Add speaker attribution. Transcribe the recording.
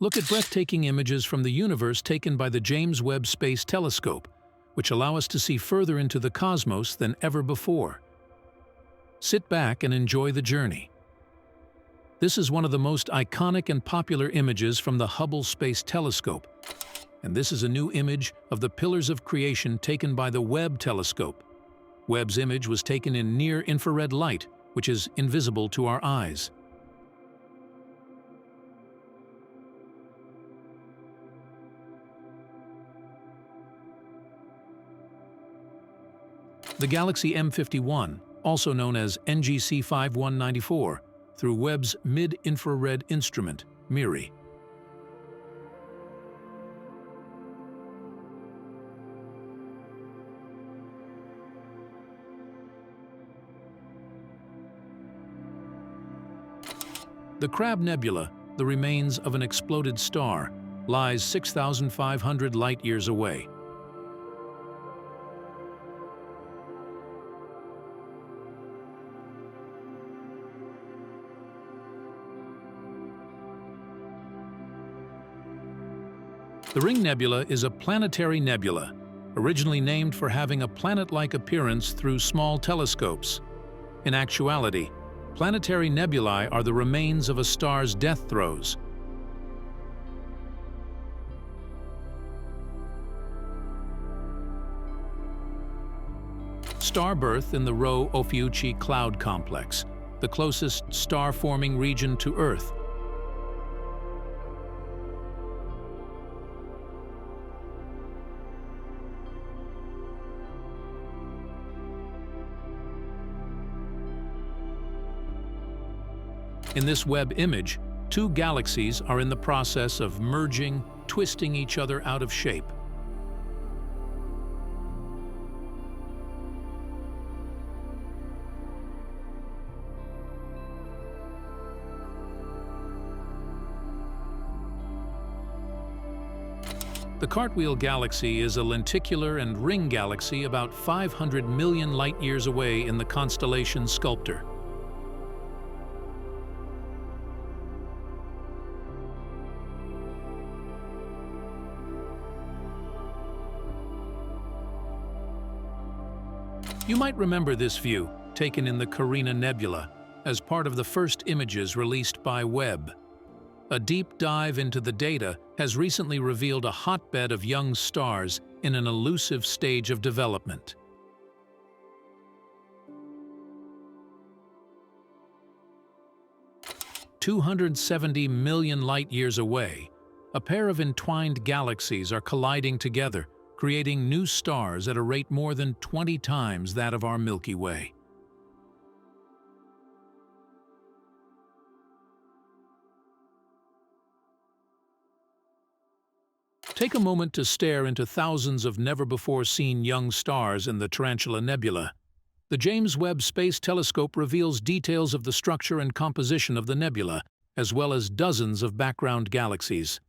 Speaker 1: Look at breathtaking images from the universe taken by the James Webb Space Telescope, which allow us to see further into the cosmos than ever before. Sit back and enjoy the journey. This is one of the most iconic and popular images from the Hubble Space Telescope, and this is a new image of the pillars of creation taken by the Webb Telescope. Webb's image was taken in near-infrared light, which is invisible to our eyes. The galaxy M51, also known as NGC 5194, through Webb's mid-infrared instrument, MIRI. The Crab Nebula, the remains of an exploded star, lies 6,500 light-years away. The Ring Nebula is a planetary nebula, originally named for having a planet-like appearance through small telescopes. In actuality, planetary nebulae are the remains of a star's death throes. Star birth in the Rho-Ophiuchi cloud complex, the closest star-forming region to Earth. In this Webb image, two galaxies are in the process of merging, twisting each other out of shape. The Cartwheel Galaxy is a lenticular and ring galaxy about 500 million light-years away in the constellation Sculptor. You might remember this view, taken in the Carina Nebula, as part of the first images released by Webb. A deep dive into the data has recently revealed a hotbed of young stars in an elusive stage of development. "270 million light-years away, a pair of entwined galaxies are colliding together, creating new stars at a rate more than 20 times that of our Milky Way. Take a moment to stare into thousands of never-before-seen young stars in the Tarantula Nebula. The James Webb Space Telescope reveals details of the structure and composition of the nebula, as well as dozens of background galaxies.